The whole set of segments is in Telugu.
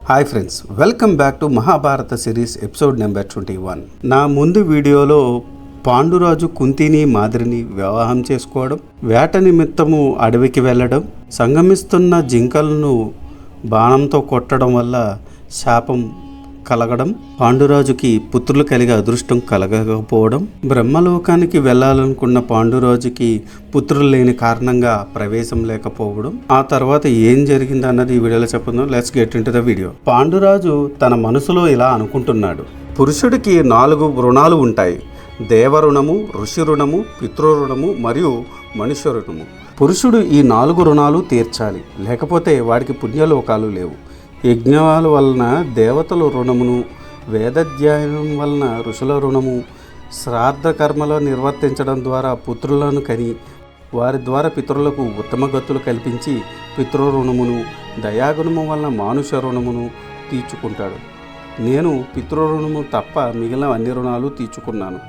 Hi friends, welcome back to Mahabharata series episode number 21. నా ముందు వీడియోలో పాండురాజు కుంతిని మాదిరిని వివాహం చేసుకోవడం, వేట నిమిత్తము అడవికి వెళ్ళడం, సంగమిస్తున్న జింకలను బాణంతో కొట్టడం వల్ల శాపం కలగడం, పాండురాజుకి పుత్రులు కలిగే అదృష్టం కలగకపోవడం, బ్రహ్మలోకానికి వెళ్ళాలనుకున్న పాండురాజుకి పుత్రులు లేని కారణంగా ప్రవేశం లేకపోవడం, ఆ తర్వాత ఏం జరిగింది అన్నది ఈ వీడియోలో చెప్పుకుందాం. Let's get into the video. Panduraju తన మనసులో ఇలా అనుకుంటున్నాడు. పురుషుడికి 4 రుణాలు ఉంటాయి: దేవ రుణము, ఋషి రుణము, పితృ రుణము మరియు మనుష్య రుణము. పురుషుడు ఈ 4 రుణాలు తీర్చాలి, లేకపోతే వాడికి పుణ్యలోకాలు లేవు. యజ్ఞాల వలన దేవతల రుణమును, వేదాధ్యయనం వలన ఋషుల రుణము, శ్రాద్ధ కర్మలు నిర్వర్తించడం ద్వారా పుత్రులను కని వారి ద్వారా పితరులకు ఉత్తమ గతులు కల్పించి పితృ రుణమును, దయాగుణము వలన మానుష రుణమును తీర్చుకుంటాడు. నేను పితృ రుణము తప్ప మిగిలిన అన్ని రుణాలు తీర్చుకున్నాను.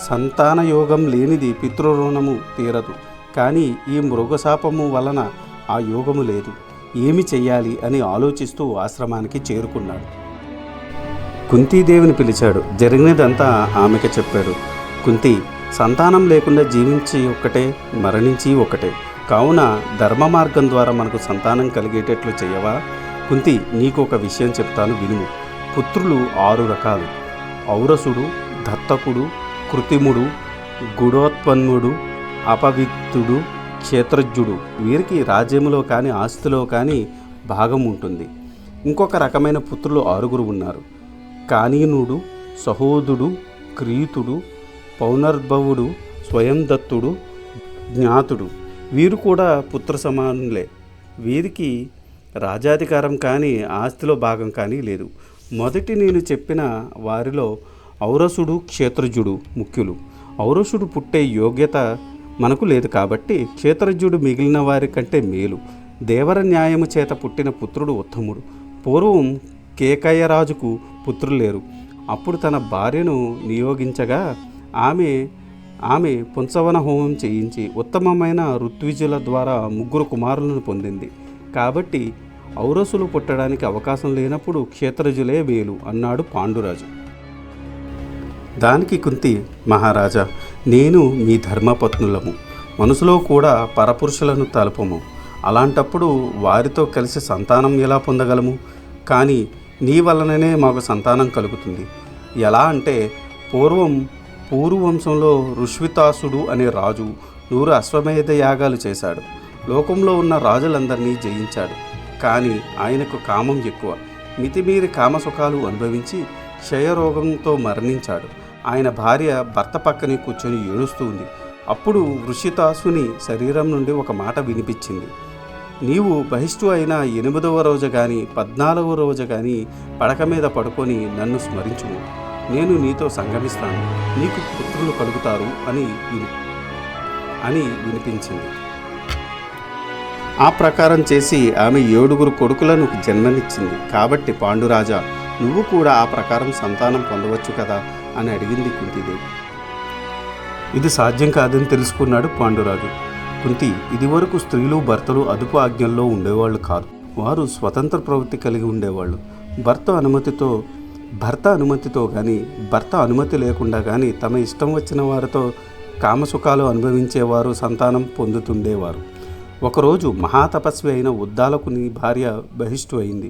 సంతాన యోగం లేనిది పితృ రుణము తీరదు, కానీ ఈ మృగశాపము వలన ఆ యోగము లేదు. ఏమి చెయ్యాలి అని ఆలోచిస్తూ ఆశ్రమానికి చేరుకున్నాడు. కుంతీదేవిని పిలిచాడు. జరిగినదంతా ఆమెకి చెప్పాడు. కుంతి, సంతానం లేకుండా జీవించి ఒక్కటే, మరణించి ఒకటే. కావున ధర్మ మార్గం ద్వారా మనకు సంతానం కలిగేటట్లు చేయవా? కుంతి, నీకు ఒక విషయం చెప్తాను, వినుము. పుత్రులు 6 రకాలు: ఔరసుడు, దత్తకుడు, కృతిముడు, గుడోత్పన్నుడు, అపవిత్తుడు, క్షేత్రజ్ఞుడు. వీరికి రాజ్యములో కానీ ఆస్తిలో కానీ భాగం ఉంటుంది. ఇంకొక రకమైన పుత్రులు 6 ఉన్నారు: కానీనుడు, సహోదుడు, క్రీతుడు, పౌనర్భవుడు, స్వయం దత్తుడు, జ్ఞాతుడు. వీరు కూడా పుత్ర సమానులే. వీరికి రాజాధికారం కానీ ఆస్తిలో భాగం కానీ లేదు. మొదటి నేను చెప్పిన వారిలో ఔరసుడు, క్షేత్రజ్ఞుడు ముఖ్యులు. ఔరసుడు పుట్టే యోగ్యత మనకు లేదు కాబట్టి క్షేత్రజ్ఞుడు మిగిలిన వారి కంటే మేలు. దేవర న్యాయము చేత పుట్టిన పుత్రుడు ఉత్తముడు. పూర్వం కేకయ్యరాజుకు పుత్రులు లేరు. అప్పుడు తన భార్యను నియోగించగా ఆమె పుంసవన హోమం చేయించి ఉత్తమమైన ఋత్విజుల ద్వారా 3 కుమారులను పొందింది. కాబట్టి ఔరసులు పుట్టడానికి అవకాశం లేనప్పుడు క్షేత్రజులే మేలు అన్నాడు పాండురాజు. దానికి కుంతి, మహారాజా, నేను మీ ధర్మపత్నులము, మనసులో కూడా పరపురుషులను తలుపము. అలాంటప్పుడు వారితో కలిసి సంతానం ఎలా పొందగలము? కానీ నీ వలననే మాకు సంతానం కలుగుతుంది. ఎలా అంటే, పూర్వవంశంలో ఋష్వితాసుడు అనే రాజు 100 అశ్వమేధ యాగాలు చేశాడు. లోకంలో ఉన్న రాజులందరినీ జయించాడు. కానీ ఆయనకు కామం ఎక్కువ. మితిమీరి కామసుఖాలు అనుభవించి క్షయరోగంతో మరణించాడు. ఆయన భార్య భర్త పక్కనే కూర్చొని ఏడుస్తూ ఉంది. అప్పుడు వృషితాసుని శరీరం నుండి ఒక మాట వినిపించింది: నీవు బహిష్టు అయిన 8వ రోజు కానీ 14వ రోజు కానీ పడక మీద పడుకొని నన్ను స్మరించుము. నేను నీతో సంగమిస్తాను, నీకు పుత్రులు కలుగుతారు అని వినిపించింది. ఆ ప్రకారం చేసి ఆమె 7 కొడుకులను జన్మనిచ్చింది. కాబట్టి పాండురాజా, నువ్వు కూడా ఆ ప్రకారం సంతానం పొందవచ్చు కదా అని అడిగింది కుంతీదేవి. ఇది సాధ్యం కాదని తెలుసుకున్నాడు పాండురాజు. కుంతి, ఇదివరకు స్త్రీలు భర్తలు అదుపు ఆజ్ఞల్లో ఉండేవాళ్ళు కాదు. వారు స్వతంత్ర ప్రవృత్తి కలిగి ఉండేవాళ్ళు. భర్త అనుమతితో కానీ భర్త అనుమతి లేకుండా కానీ తమ ఇష్టం వచ్చిన వారితో కామసుఖాలు అనుభవించేవారు సంతానం పొందుతుండేవారు. ఒకరోజు మహాతపస్వి అయిన ఉద్దాలకుని భార్య బహిష్టు అయింది.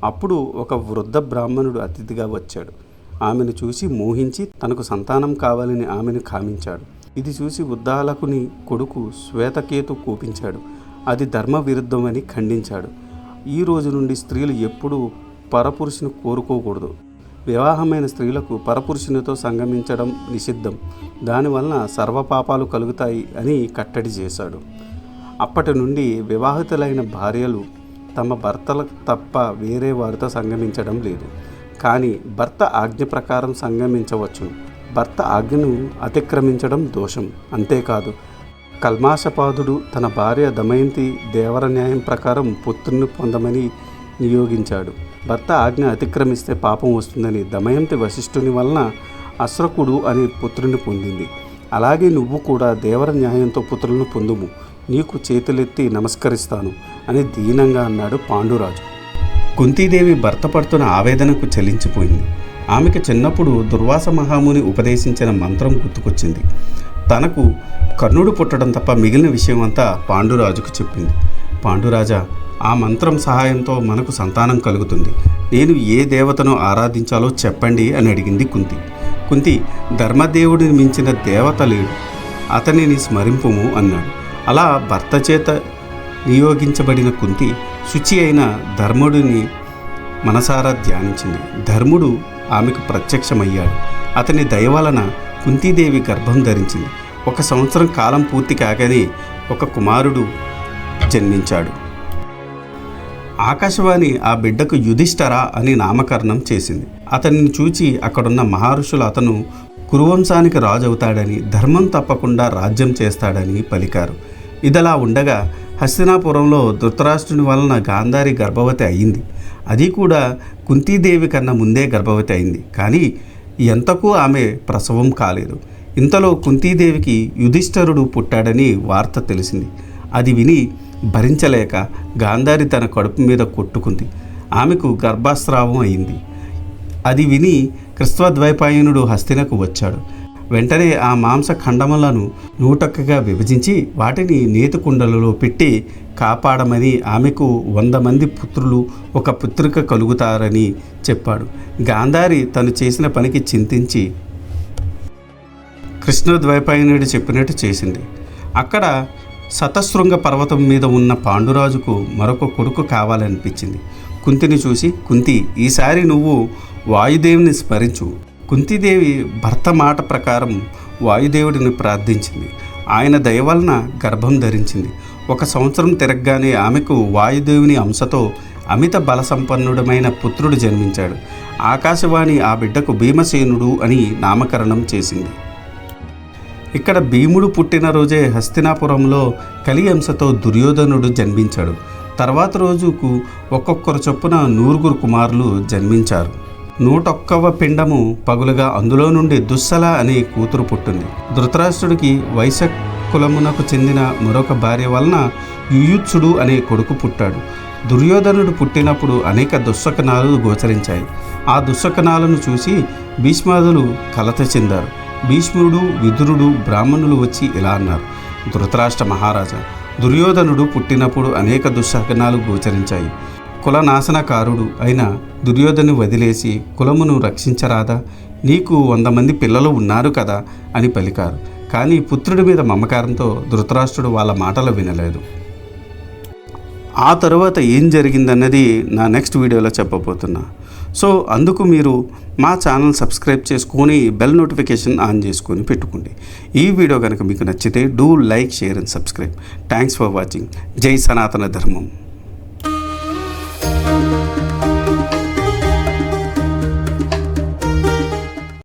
అప్పుడు ఒక వృద్ధ బ్రాహ్మణుడు అతిథిగా వచ్చాడు. ఆమెను చూసి మోహించి తనకు సంతానం కావాలని ఆమెను కామించాడు. ఇది చూసి ఉద్దాలకుని కొడుకు శ్వేతకేతు కోపించాడు. అది ధర్మ విరుద్ధమని ఖండించాడు. ఈ రోజు నుండి స్త్రీలు ఎప్పుడూ పరపురుషుని కోరుకోకూడదు. వివాహమైన స్త్రీలకు పరపురుషునితో సంగమించడం నిషిద్ధం. దానివలన సర్వపాపాలు కలుగుతాయి అని కట్టడి చేశాడు. అప్పటి నుండి వివాహితులైన భార్యలు తమ భర్తలకు తప్ప వేరే వారితో సంగమించడం లేదు. కానీ భర్త ఆజ్ఞ ప్రకారం సంగమించవచ్చును. భర్త ఆజ్ఞను అతిక్రమించడం దోషం. అంతేకాదు, కల్మాషపాదుడు తన భార్య దమయంతి దేవర న్యాయం ప్రకారం పుత్రుని పొందమని నియోగించాడు. భర్త ఆజ్ఞ అతిక్రమిస్తే పాపం వస్తుందని దమయంతి వశిష్ఠుని వలన అశ్రకుడు అనే పుత్రుని పొందింది. అలాగే నువ్వు కూడా దేవర న్యాయంతో పుత్రులను పొందుము. నీకు చేతులెత్తి నమస్కరిస్తాను అని దీనంగా అన్నాడు పాండురాజు. కుంతీదేవి భర్త పడుతున్న ఆవేదనకు చెల్లించిపోయింది. ఆమెకు చిన్నప్పుడు దుర్వాస మహాముని ఉపదేశించిన మంత్రం గుర్తుకొచ్చింది. తనకు కర్ణుడు పుట్టడం తప్ప మిగిలిన విషయం అంతా పాండురాజుకు చెప్పింది. పాండురాజా, ఆ మంత్రం సహాయంతో మనకు సంతానం కలుగుతుంది. నేను ఏ దేవతను ఆరాధించాలో చెప్పండి అని అడిగింది కుంతి. కుంతి, ధర్మదేవుడిని మించిన దేవత లేడు, అతనిని స్మరింపుము అన్నాడు. అలా భర్త చేత నియోగించబడిన కుంతి శుచి అయిన ధర్ముడిని మనసారా ధ్యానించింది. ధర్ముడు ఆమెకు ప్రత్యక్షమయ్యాడు. అతని దయ వలన కుంతీదేవి గర్భం ధరించింది. 1 సంవత్సరం కాలం పూర్తి కాగానే ఒక కుమారుడు జన్మించాడు. ఆకాశవాణి ఆ బిడ్డకు యుధిష్ఠిర అని నామకరణం చేసింది. అతనిని చూచి అక్కడున్న మహర్షులు అతను కురువంశానికి రాజు అవుతాడని, ధర్మం తప్పకుండా రాజ్యం చేస్తాడని పలికారు. ఇదిలా ఉండగా హస్తినాపురంలో ధృతరాష్ట్రుని వలన గాంధారి గర్భవతి అయింది. అది కూడా కుంతీదేవి కన్నా ముందే గర్భవతి అయింది. కానీ ఎంతకు ఆమె ప్రసవం కాలేదు. ఇంతలో కుంతీదేవికి యుధిష్ఠిరుడు పుట్టాడని వార్త తెలిసింది. అది విని భరించలేక గాంధారి తన కడుపు మీద కొట్టుకుంది. ఆమెకు గర్భస్రావం అయింది. అది విని కృష్ణద్వైపాయనుడు హస్తినకు వచ్చాడు. వెంటనే ఆ మాంస ఖండములను 101గా విభజించి వాటిని నేతి కుండలలో పెట్టి కాపాడమని, ఆమెకు 100 మంది పుత్రులు 1 పుత్రిక కలుగుతారని చెప్పాడు. గాంధారి తను చేసిన పనికి చింతించి కృష్ణద్వైపాయనుడు చెప్పినట్టు చేసింది. అక్కడ శతశృంగ పర్వతం మీద ఉన్న పాండురాజుకు మరొక కొడుకు కావాలనిపించింది. కుంతిని చూసి, కుంతి, ఈసారి నువ్వు వాయుదేవుని స్మరించు. కుంతీదేవి భర్త మాట ప్రకారం వాయుదేవుడిని ప్రార్థించింది. ఆయన దయ వలన గర్భం ధరించింది. 1 సంవత్సరం తిరగగానే ఆమెకు వాయుదేవుని అంశతో అమిత బల సంపన్నుడమైన పుత్రుడు జన్మించాడు. ఆకాశవాణి ఆ బిడ్డకు భీమసేనుడు అని నామకరణం చేసింది. ఇక్కడ భీముడు పుట్టినరోజే హస్తినాపురంలో కలి అంశతో దుర్యోధనుడు జన్మించాడు. తర్వాత రోజుకు ఒక్కొక్కరు చొప్పున 100 కుమారులు జన్మించారు. 101వ పిండము పగులుగా అందులో నుండి దుస్సల అనే కూతురు పుట్టింది. ధృతరాష్ట్రుడికి వైశ్య కులమునకు చెందిన మరొక భార్య వలన యుయుత్సుడు అనే కొడుకు పుట్టాడు. దుర్యోధనుడు పుట్టినప్పుడు అనేక దుశ్శకనాలు గోచరించాయి. ఆ దుశ్శకనాలను చూసి భీష్మాదులు కలత చెందారు. భీష్ముడు, విదురుడు, బ్రాహ్మణులు వచ్చి ఇలా అన్నారు: ధృతరాష్ట్ర మహారాజా, దుర్యోధనుడు పుట్టినప్పుడు అనేక దుశ్శకనాలు గోచరించాయి. కులనాశనకారుడు అయిన దుర్యోధను వదిలేసి కులమును రక్షించరాదా? నీకు 100 మంది పిల్లలు ఉన్నారు కదా అని పలికారు. కానీ పుత్రుడి మీద మమకారంతో ధృతరాష్ట్రుడు వాళ్ళ మాటలు వినలేదు. ఆ తరువాత ఏం జరిగిందన్నది నా నెక్స్ట్ వీడియోలో చెప్పబోతున్నా. సో అందుకు మీరు మా ఛానల్ సబ్స్క్రైబ్ చేసుకొని బెల్ నోటిఫికేషన్ ఆన్ చేసుకొని పెట్టుకోండి. ఈ వీడియో కనుక మీకు నచ్చితే do like, share and subscribe. Thanks for watching. జై సనాతన ధర్మం.